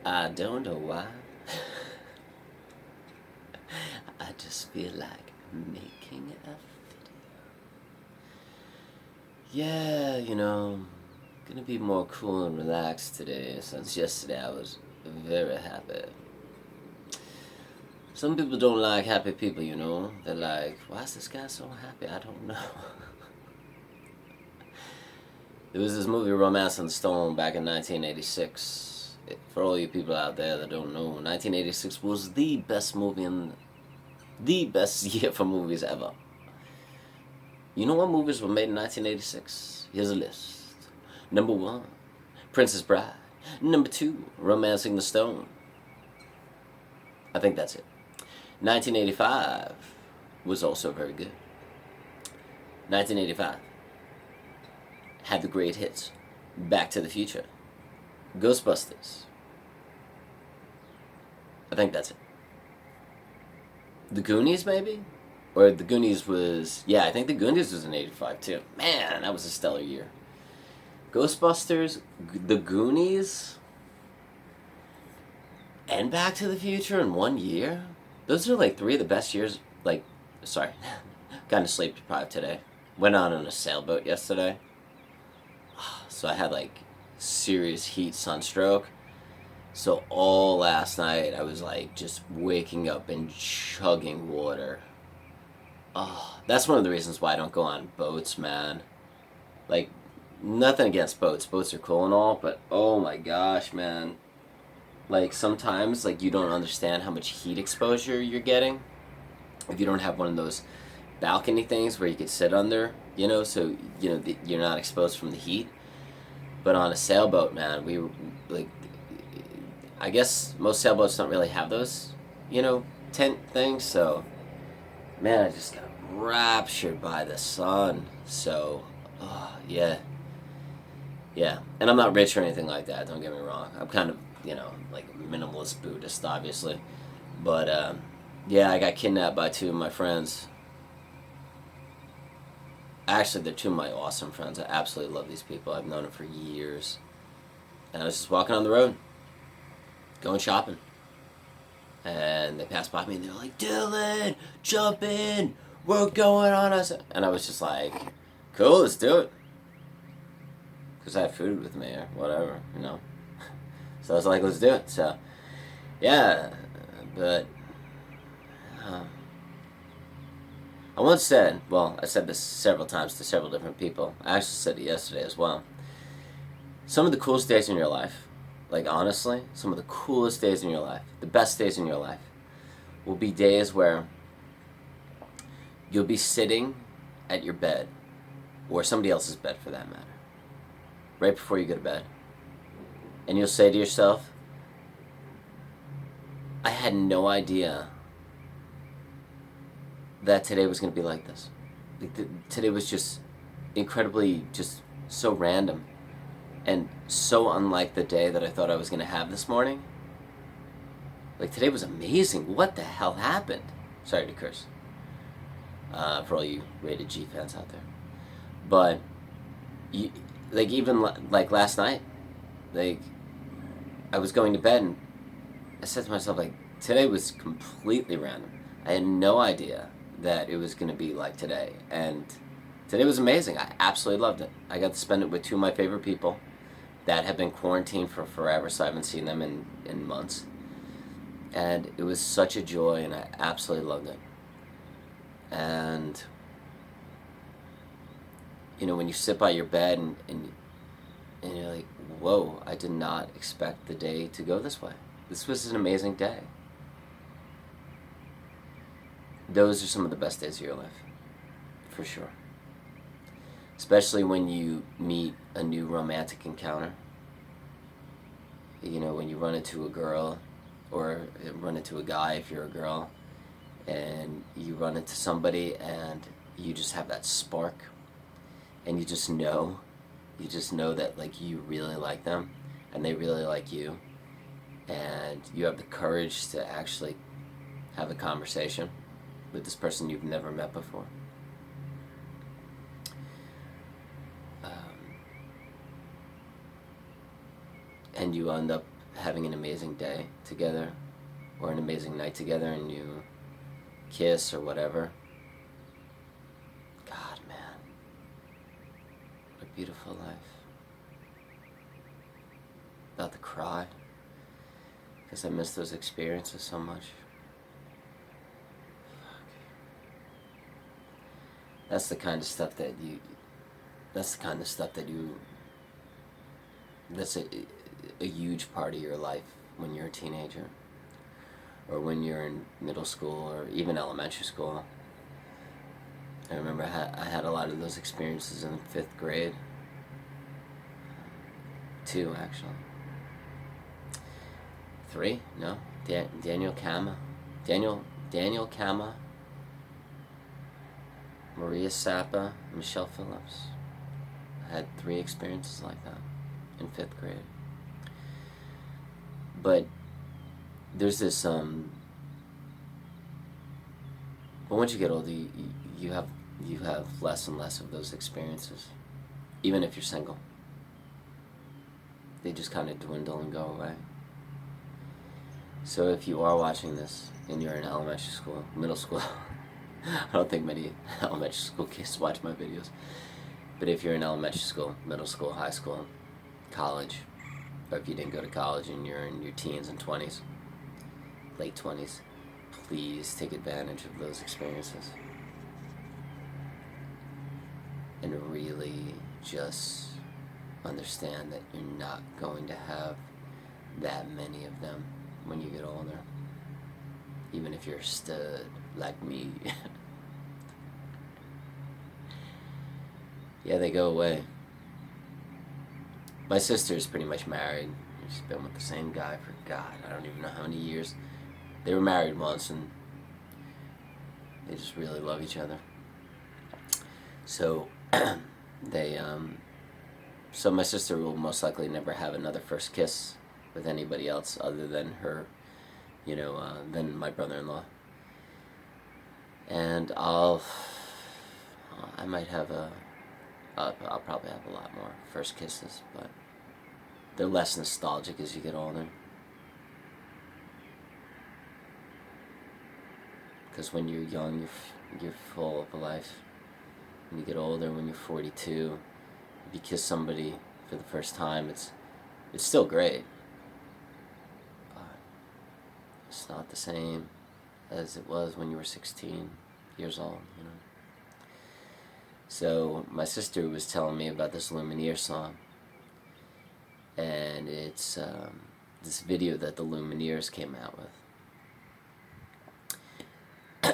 I don't know why. I just feel like making a video. Yeah, gonna be more cool and relaxed today since yesterday I was very happy. Some people don't like happy people. They're like, why is this guy so happy? I don't know. There was this movie, Romance in the Stone, back in 1986. For all you people out there that don't know, 1986 was the best movie in the best year for movies ever. You know what movies were made in 1986? Here's a list. Number 1, Princess Bride. Number 2, Romancing the Stone. I think that's it. 1985 was also very good. 1985 had the great hits. Back to the Future. Ghostbusters. I think that's it. The Goonies, maybe? Or the Goonies was... Yeah, I think the Goonies was in 85, too. Man, that was a stellar year. Ghostbusters, the Goonies, and Back to the Future in one year? Those are like 3 of the best years. Sorry. Kind of sleep deprived today. Went out on a sailboat yesterday. So I had serious heat sunstroke. So all last night I was just waking up and chugging water. Oh, that's one of the reasons why I don't go on boats, man. Nothing against boats. Boats are cool and all, but oh my gosh, man. Sometimes you don't understand how much heat exposure you're getting if you don't have one of those balcony things where you could sit under, so you're not exposed from the heat. But on a sailboat, man, I guess most sailboats don't really have those, tent things. So, man, I just got raptured by the sun. So, yeah. Yeah. And I'm not rich or anything like that, don't get me wrong. I'm kind of, minimalist Buddhist, obviously. But, yeah, I got kidnapped by 2 of my friends. Actually, they're 2 of my awesome friends. I absolutely love these people. I've known them for years. And I was just walking on the road, going shopping. And they passed by me and they're like, Dylan, jump in. We're going on us. And I was just like, cool, let's do it. Because I have food with me or whatever. So I was like, let's do it. So, yeah. But, I once said, I said this several times to several different people. I actually said it yesterday as well. Some of the coolest days in your life, honestly, some of the coolest days in your life, the best days in your life, will be days where you'll be sitting at your bed, or somebody else's bed for that matter, right before you go to bed. And you'll say to yourself, I had no idea that today was going to be like this. Today was just incredibly, just so random and so unlike the day that I thought I was going to have this morning. Today was amazing. What the hell happened? Sorry to curse. For all you rated G fans out there. But, even last night, I was going to bed and I said to myself, today was completely random. I had no idea that it was going to be like today. And today was amazing. I absolutely loved it. I got to spend it with 2 of my favorite people that have been quarantined for forever, so I haven't seen them in months. And it was such a joy, and I absolutely loved it. And, when you sit by your bed and you're like, whoa, I did not expect the day to go this way. This was an amazing day. Those are some of the best days of your life, for sure. Especially when you meet a new romantic encounter. When you run into a girl, or run into a guy if you're a girl, and you run into somebody and you just have that spark, and you just know that you really like them, and they really like you, and you have the courage to actually have a conversation with this person you've never met before. And you end up having an amazing day together or an amazing night together and you kiss or whatever. God, man, what a beautiful life. About to cry because I miss those experiences so much. That's the kind of stuff that you, that's a huge part of your life when you're a teenager, or when you're in middle school, or even elementary school. I remember I had a lot of those experiences in 5th grade. 2, actually. 3? No. Daniel Kama. Daniel Kama. Maria Sappa, Michelle Phillips. I had 3 experiences like that in 5th grade. But there's this, but once you get older, you have less and less of those experiences, even if you're single. They just kind of dwindle and go away. So if you are watching this and you're in elementary school, middle school, I don't think many elementary school kids watch my videos, but if you're in elementary school, middle school, high school, college, or if you didn't go to college and you're in your teens and 20s, late 20s, please take advantage of those experiences and really just understand that you're not going to have that many of them when you get older, even if you're a stud like me. Yeah, they go away. My sister's pretty much married. She's been with the same guy for, God, I don't even know how many years. They were married once and they just really love each other. So so my sister will most likely never have another first kiss with anybody else other than her, than my brother-in-law. And I'll probably have a lot more first kisses, but they're less nostalgic as you get older. Because when you're young, you're full of life. When you get older, when you're 42, if you kiss somebody for the first time, it's still great, but it's not the same as it was when you were 16 years old, So my sister was telling me about this Lumineer song, and it's this video that the Lumineers came out with.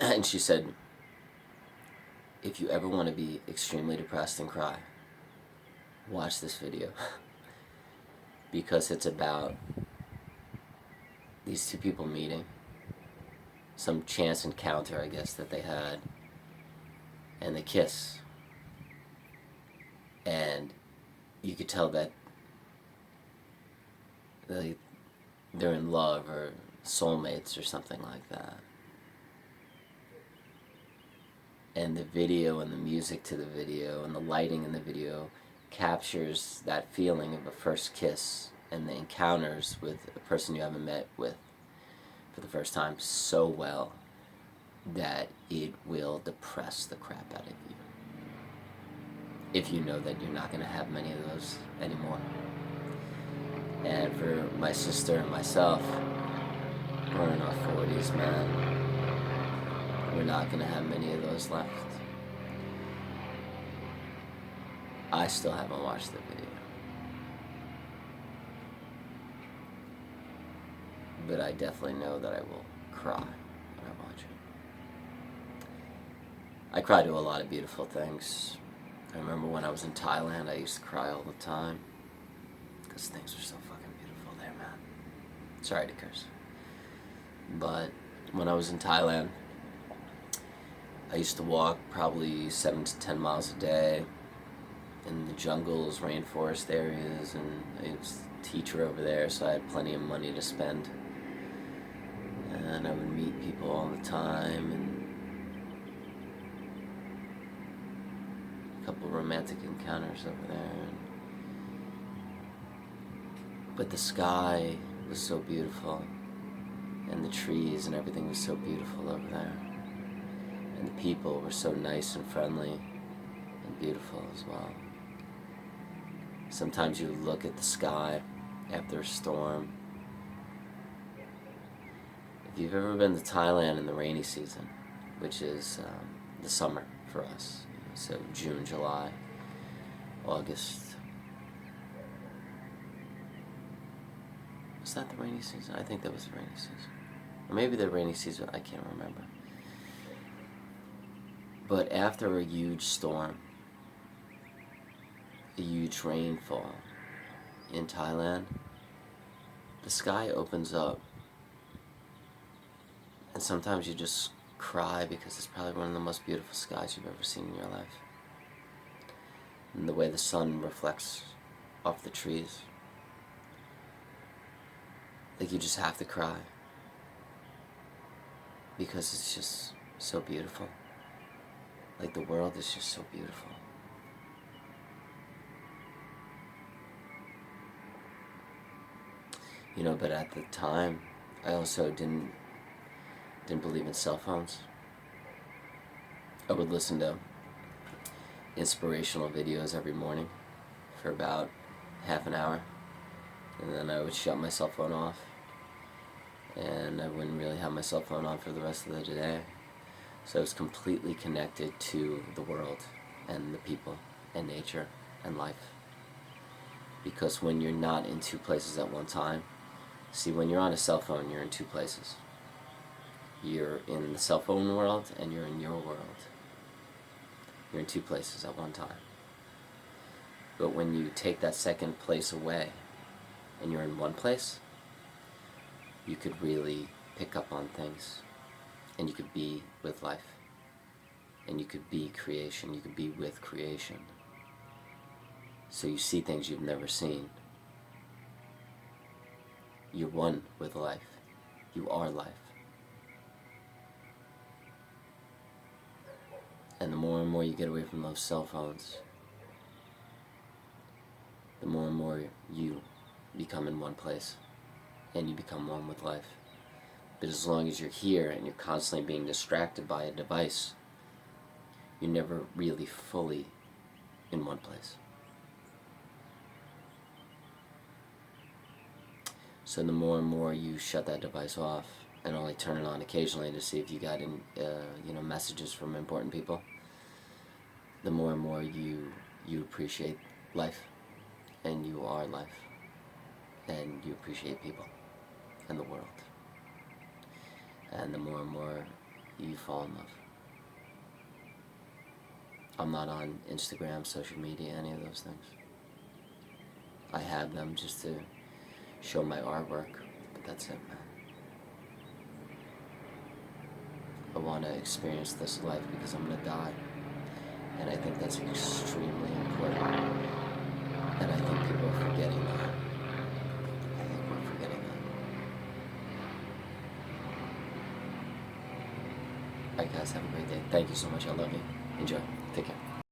And she said, if you ever want to be extremely depressed and cry, watch this video. Because it's about these 2 people meeting, some chance encounter, I guess, that they had, and they kiss. And you could tell that they're in love, or soulmates, or something like that. And the video and the music to the video and the lighting in the video captures that feeling of a first kiss and the encounters with a person you haven't met with for the first time so well that it will depress the crap out of you if you know that you're not going to have many of those anymore. And for my sister and myself, we're in our 40s, man. We're not going to have many of those left. I still haven't watched the video, but I definitely know that I will cry when I watch it. I cry to a lot of beautiful things. I remember when I was in Thailand, I used to cry all the time because things were so fucking beautiful there, man. Sorry to curse. But when I was in Thailand, I used to walk probably 7 to 10 miles a day in the jungles, rainforest areas, and I was a teacher over there, so I had plenty of money to spend. And I would meet people all the time, and a couple romantic encounters over there. But the sky was so beautiful, and the trees and everything was so beautiful over there, and the people were so nice and friendly and beautiful as well. Sometimes you look at the sky after a storm. If you've ever been to Thailand in the rainy season, which is the summer for us, so June, July, August. Was that the rainy season? I think that was the rainy season. Or maybe the rainy season, I can't remember. But after a huge storm, a huge rainfall in Thailand, the sky opens up. And sometimes you just cry because it's probably one of the most beautiful skies you've ever seen in your life. And the way the sun reflects off the trees. Like you just have to cry. Because it's just so beautiful. Like the world is just so beautiful. You know, but at the time, I also didn't believe in cell phones. I would listen to inspirational videos every morning for about half an hour, and then I would shut my cell phone off, and I wouldn't really have my cell phone on for the rest of the day. So I was completely connected to the world and the people and nature and life. Because when you're not in two places at one time, see, when you're on a cell phone, you're in two places. You're in the cell phone world and you're in your world. You're in two places at one time. But when you take that second place away and you're in one place, you could really pick up on things, and you could be with life, and you could be creation, you could be with creation. So you see things you've never seen. You're one with life. You are life. And the more and more you get away from those cell phones, the more and more you become in one place, and you become one with life. But as long as you're here and you're constantly being distracted by a device, you're never really fully in one place. So the more and more you shut that device off and only turn it on occasionally to see if you got messages from important people, the more and more you appreciate life, and you are life, and you appreciate people and the world. And the more and more you fall in love. I'm not on Instagram, social media, any of those things. I have them just to show my artwork, but that's it, man. I want to experience this life because I'm going to die. And I think that's extremely important. And I think people are forgetting that. I think we're forgetting that. Alright guys, have a great day. Thank you so much. I love you. Enjoy. Take care.